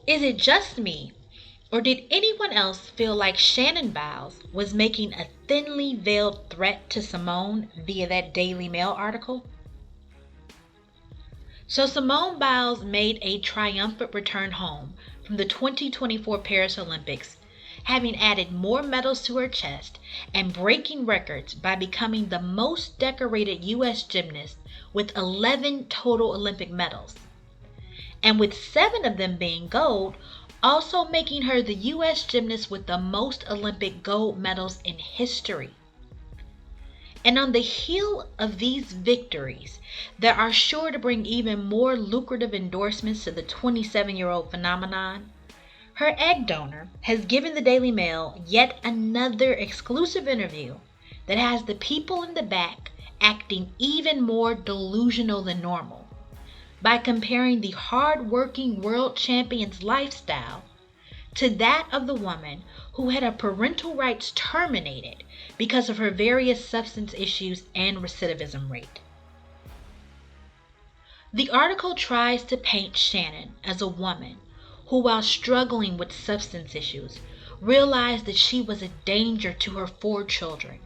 Is it just me, or did anyone else feel like Shanon Biles was making a thinly veiled threat to Simone via that Daily Mail article? So Simone Biles made a triumphant return home from the 2024 Paris Olympics, having added more medals to her chest and breaking records by becoming the most decorated U.S. gymnast with 11 total Olympic medals, and with 7 of them being gold, also making her the U.S. gymnast with the most Olympic gold medals in history. And on the heel of these victories, there are sure to bring even more lucrative endorsements to the 27-year-old phenomenon. Her egg donor has given the Daily Mail yet another exclusive interview that has the people in the back acting even more delusional than normal by comparing the hard-working world champion's lifestyle to that of the woman who had her parental rights terminated because of her various substance issues and recidivism rate. The article tries to paint Shannon as a woman who, while struggling with substance issues, realized that she was a danger to her 4 children.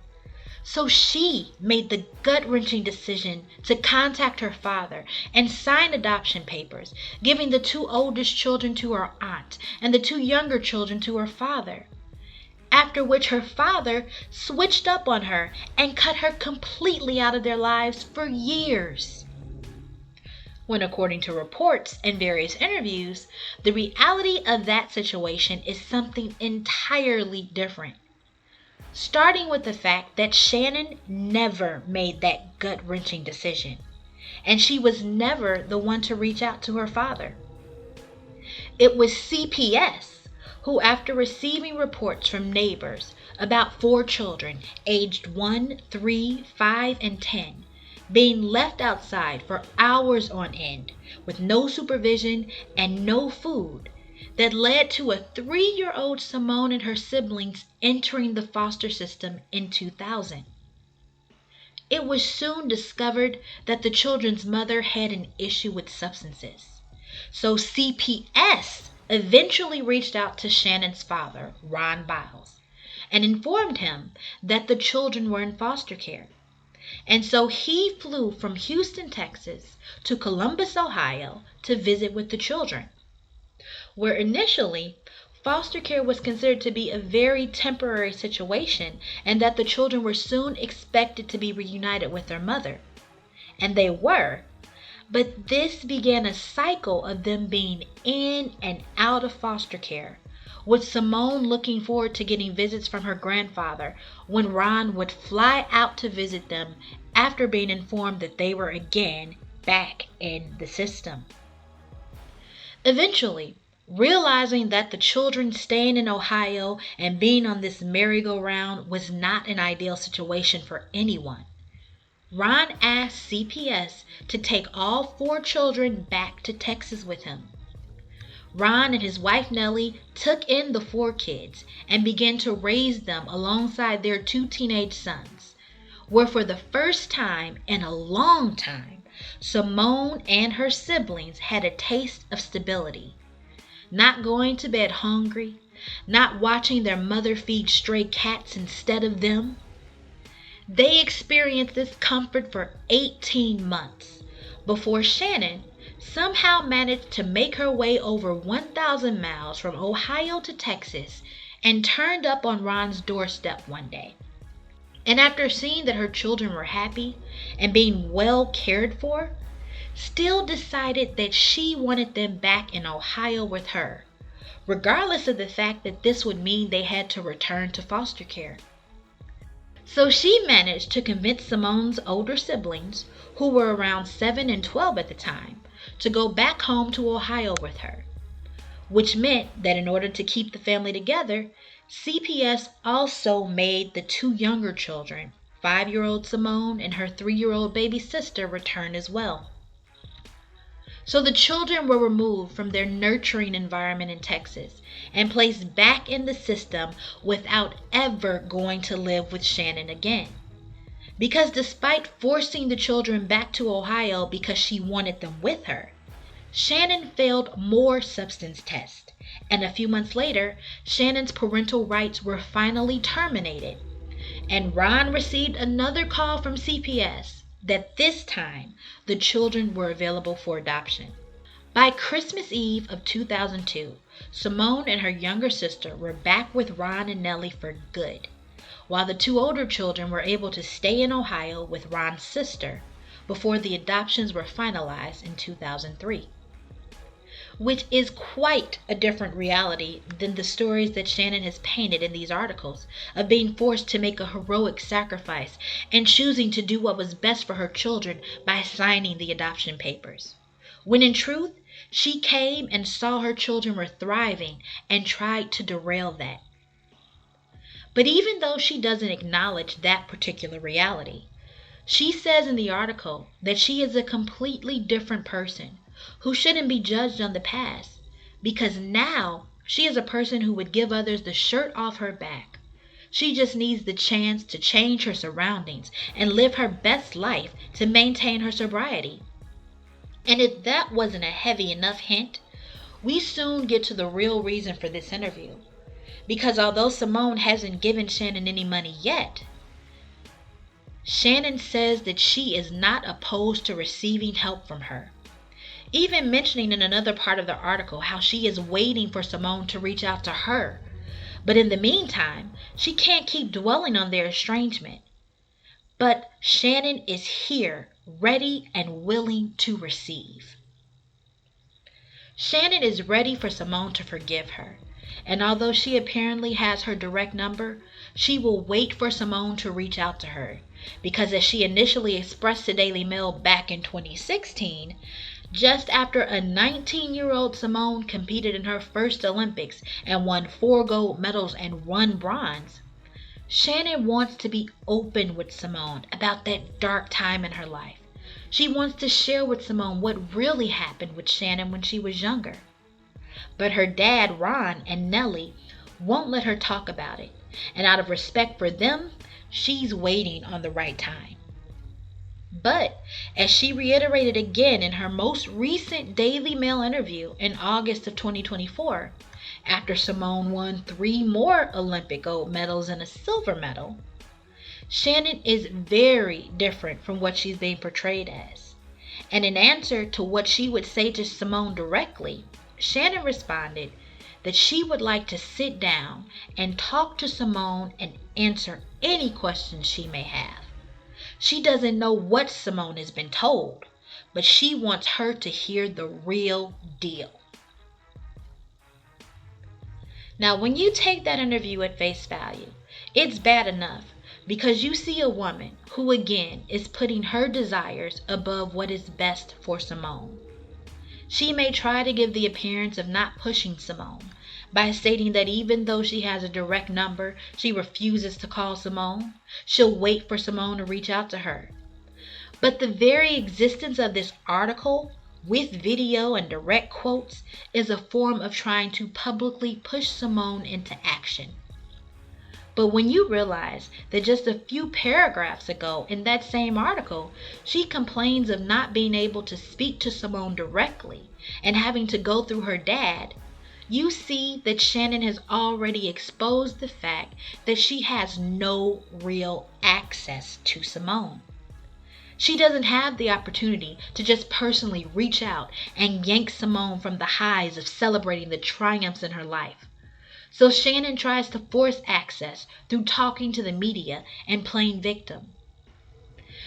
So she made the gut-wrenching decision to contact her father and sign adoption papers, giving the 2 oldest children to her aunt and the 2 younger children to her father. After which her father switched up on her and cut her completely out of their lives for years. When, according to reports and various interviews, the reality of that situation is something entirely different. Starting with the fact that Shannon never made that gut-wrenching decision, and she was never the one to reach out to her father. It was CPS who, after receiving reports from neighbors about 4 children aged 1, 3, 5, and 10 being left outside for hours on end with no supervision and no food, that led to a 3-year-old Simone and her siblings entering the foster system in 2000. It was soon discovered that the children's mother had an issue with substances. So CPS eventually reached out to Shannon's father, Ron Biles, and informed him that the children were in foster care. And so he flew from Houston, Texas to Columbus, Ohio to visit with the children, where initially foster care was considered to be a very temporary situation and that the children were soon expected to be reunited with their mother. And they were, but this began a cycle of them being in and out of foster care, with Simone looking forward to getting visits from her grandfather when Ron would fly out to visit them after being informed that they were again back in the system. Eventually, realizing that the children staying in Ohio and being on this merry-go-round was not an ideal situation for anyone, Ron asked CPS to take all 4 children back to Texas with him. Ron and his wife Nellie took in the 4 kids and began to raise them alongside their 2 teenage sons, where for the first time in a long time, Simone and her siblings had a taste of stability. Not going to bed hungry, not watching their mother feed stray cats instead of them. They experienced this comfort for 18 months before Shannon somehow managed to make her way over 1,000 miles from Ohio to Texas and turned up on Ron's doorstep one day. And after seeing that her children were happy and being well cared for, still decided that she wanted them back in Ohio with her, regardless of the fact that this would mean they had to return to foster care. So she managed to convince Simone's older siblings, who were around 7 and 12 at the time, to go back home to Ohio with her, which meant that in order to keep the family together, CPS also made the 2 younger children, 5-year-old Simone and her 3-year-old baby sister, return as well. So the children were removed from their nurturing environment in Texas and placed back in the system without ever going to live with Shannon again. Because despite forcing the children back to Ohio because she wanted them with her, Shannon failed more substance tests, and a few months later, Shannon's parental rights were finally terminated, and Ron received another call from CPS that this time the children were available for adoption. By Christmas Eve of 2002, Simone and her younger sister were back with Ron and Nellie for good, while the two older children were able to stay in Ohio with Ron's sister before the adoptions were finalized in 2003. Which is quite a different reality than the stories that Shannon has painted in these articles of being forced to make a heroic sacrifice and choosing to do what was best for her children by signing the adoption papers. When in truth, she came and saw her children were thriving and tried to derail that. But even though she doesn't acknowledge that particular reality, she says in the article that she is a completely different person who shouldn't be judged on the past, because now she is a person who would give others the shirt off her back. She just needs the chance to change her surroundings and live her best life to maintain her sobriety. And if that wasn't a heavy enough hint, we soon get to the real reason for this interview. Because although Simone hasn't given Shannon any money yet, Shannon says that she is not opposed to receiving help from her, even mentioning in another part of the article how she is waiting for Simone to reach out to her. But in the meantime, she can't keep dwelling on their estrangement. But Shannon is here, ready and willing to receive. Shannon is ready for Simone to forgive her, and although she apparently has her direct number, she will wait for Simone to reach out to her, because as she initially expressed to Daily Mail back in 2016, just after a 19-year-old Simone competed in her first Olympics and won 4 gold medals and 1 bronze, Shannon wants to be open with Simone about that dark time in her life. She wants to share with Simone what really happened with Shannon when she was younger. But her dad, Ron, and Nellie won't let her talk about it, and out of respect for them, she's waiting on the right time. But, as she reiterated again in her most recent Daily Mail interview in August of 2024, after Simone won 3 more Olympic gold medals and a silver medal, Shannon is very different from what she's being portrayed as. And in answer to what she would say to Simone directly, Shannon responded that she would like to sit down and talk to Simone and answer any questions she may have. She doesn't know what Simone has been told, but she wants her to hear the real deal. Now, when you take that interview at face value, it's bad enough because you see a woman who again is putting her desires above what is best for Simone. She may try to give the appearance of not pushing Simone by stating that even though she has a direct number, she refuses to call Simone. She'll wait for Simone to reach out to her. But the very existence of this article, with video and direct quotes, is a form of trying to publicly push Simone into action. But when you realize that just a few paragraphs ago in that same article, she complains of not being able to speak to Simone directly and having to go through her dad, you see that Shannon has already exposed the fact that she has no real access to Simone. She doesn't have the opportunity to just personally reach out and yank Simone from the highs of celebrating the triumphs in her life. So Shannon tries to force access through talking to the media and playing victim.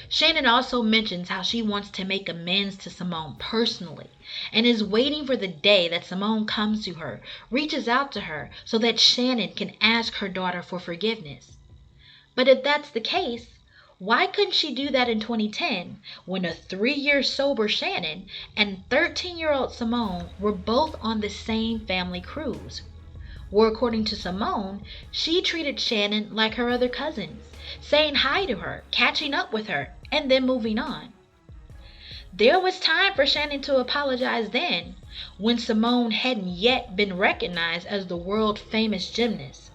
Shannon also mentions how she wants to make amends to Simone personally and is waiting for the day that Simone comes to her, reaches out to her so that Shannon can ask her daughter for forgiveness. But if that's the case, why couldn't she do that in 2010 when a 3-year sober Shannon and 13-year-old Simone were both on the same family cruise? Where, according to Simone, she treated Shannon like her other cousins, saying hi to her, catching up with her, and then moving on. There was time for Shannon to apologize then, when Simone hadn't yet been recognized as the world-famous gymnast,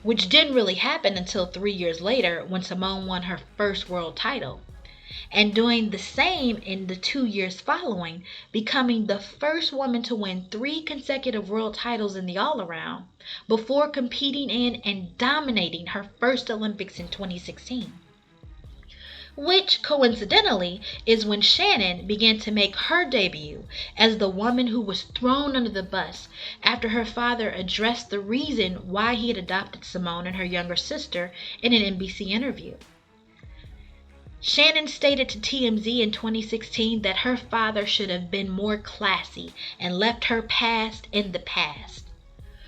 which didn't really happen until 3 years later when Simone won her first world title. and doing the same in the 2 years following, becoming the first woman to win 3 consecutive world titles in the all-around before competing in and dominating her first Olympics in 2016. Which, coincidentally, is when Shannon began to make her debut as the woman who was thrown under the bus after her father addressed the reason why he had adopted Simone and her younger sister in an NBC interview. Shannon stated to TMZ in 2016 that her father should have been more classy and left her past in the past.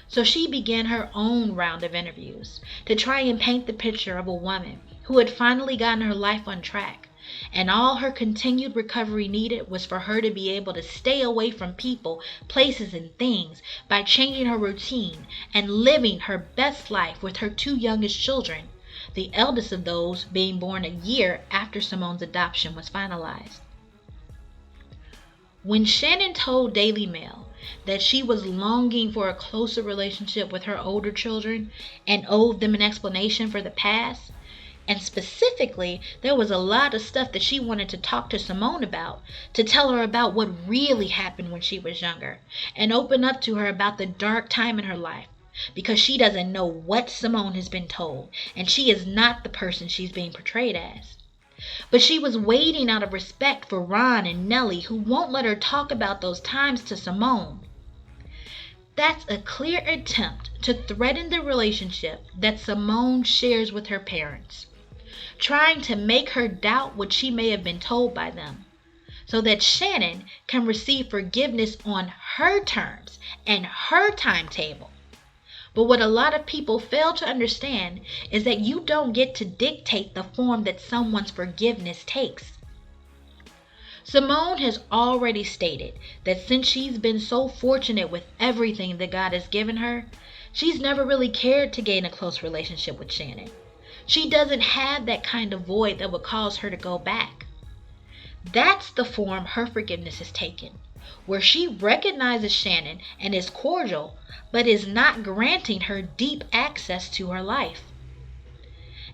So she began her own round of interviews to try and paint the picture of a woman who had finally gotten her life on track, and all her continued recovery needed was for her to be able to stay away from people, places, and things by changing her routine and living her best life with her 2 youngest children, the eldest of those being born a year after Simone's adoption was finalized. When Shannon told Daily Mail that she was longing for a closer relationship with her older children and owed them an explanation for the past, and specifically there was a lot of stuff that she wanted to talk to Simone about, to tell her about what really happened when she was younger, and open up to her about the dark time in her life, because she doesn't know what Simone has been told, and she is not the person she's being portrayed as. But she was waiting out of respect for Ron and Nellie, who won't let her talk about those times to Simone. That's a clear attempt to threaten the relationship that Simone shares with her parents, trying to make her doubt what she may have been told by them, so that Shannon can receive forgiveness on her terms and her timetable. But what a lot of people fail to understand is that you don't get to dictate the form that someone's forgiveness takes. Simone has already stated that since she's been so fortunate with everything that God has given her, she's never really cared to gain a close relationship with Shannon. She doesn't have that kind of void that would cause her to go back. That's the form her forgiveness has taken, where she recognizes Shannon and is cordial, but is not granting her deep access to her life.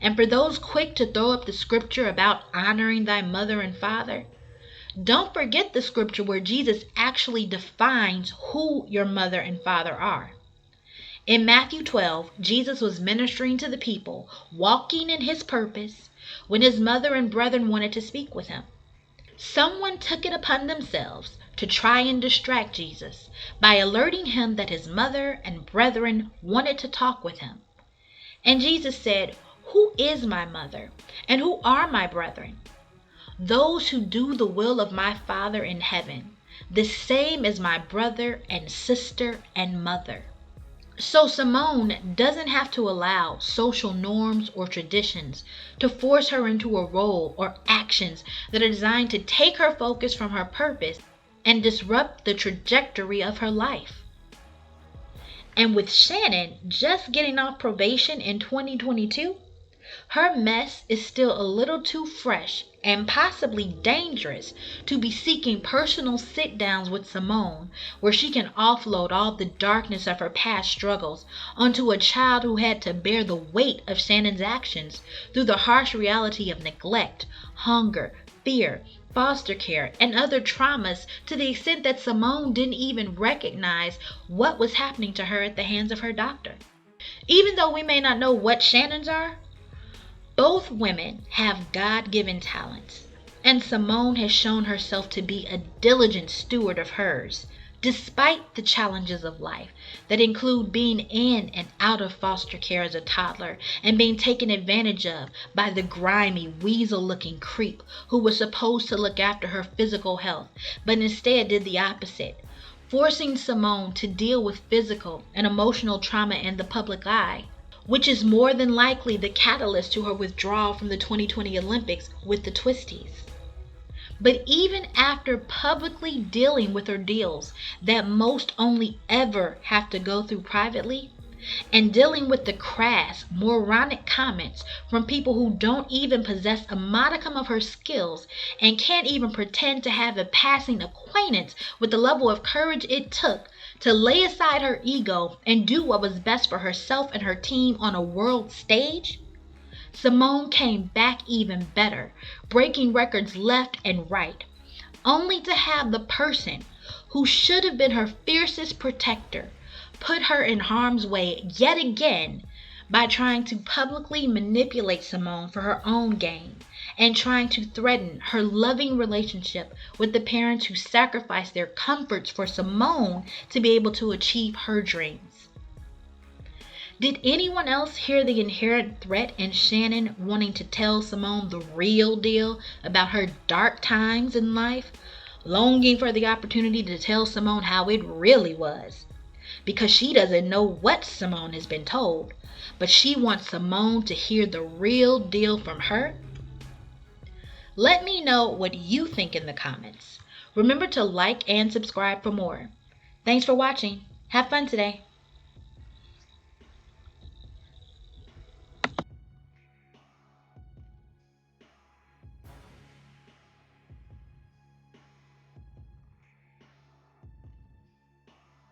And for those quick to throw up the scripture about honoring thy mother and father, don't forget the scripture where Jesus actually defines who your mother and father are. In Matthew 12, Jesus was ministering to the people, walking in his purpose, when his mother and brethren wanted to speak with him. Someone took it upon themselves to try and distract Jesus by alerting him that his mother and brethren wanted to talk with him. And Jesus said, "Who is my mother, and who are my brethren? Those who do the will of my Father in heaven, the same as my brother and sister and mother." So Simone doesn't have to allow social norms or traditions to force her into a role or actions that are designed to take her focus from her purpose and disrupt the trajectory of her life. And with Shannon just getting off probation in 2022, her mess is still a little too fresh and possibly dangerous to be seeking personal sit-downs with Simone, where she can offload all the darkness of her past struggles onto a child who had to bear the weight of Shannon's actions through the harsh reality of neglect, hunger, fear, foster care, and other traumas, to the extent that Simone didn't even recognize what was happening to her at the hands of her doctor. Even though we may not know what Shannon's are, both women have God-given talents, and Simone has shown herself to be a diligent steward of hers, despite the challenges of life that include being in and out of foster care as a toddler and being taken advantage of by the grimy, weasel-looking creep who was supposed to look after her physical health, but instead did the opposite, forcing Simone to deal with physical and emotional trauma in the public eye, which is more than likely the catalyst to her withdrawal from the 2020 Olympics with the twisties. But even after publicly dealing with ordeals that most only ever have to go through privately, and dealing with the crass, moronic comments from people who don't even possess a modicum of her skills and can't even pretend to have a passing acquaintance with the level of courage it took to lay aside her ego and do what was best for herself and her team on a world stage, Simone came back even better, breaking records left and right, only to have the person who should have been her fiercest protector put her in harm's way yet again by trying to publicly manipulate Simone for her own gain and trying to threaten her loving relationship with the parents who sacrificed their comforts for Simone to be able to achieve her dreams. Did anyone else hear the inherent threat in Shannon wanting to tell Simone the real deal about her dark times in life, longing for the opportunity to tell Simone how it really was? Because she doesn't know what Simone has been told, but she wants Simone to hear the real deal from her? Let me know what you think in the comments. Remember to like and subscribe for more. Thanks for watching. Have fun today.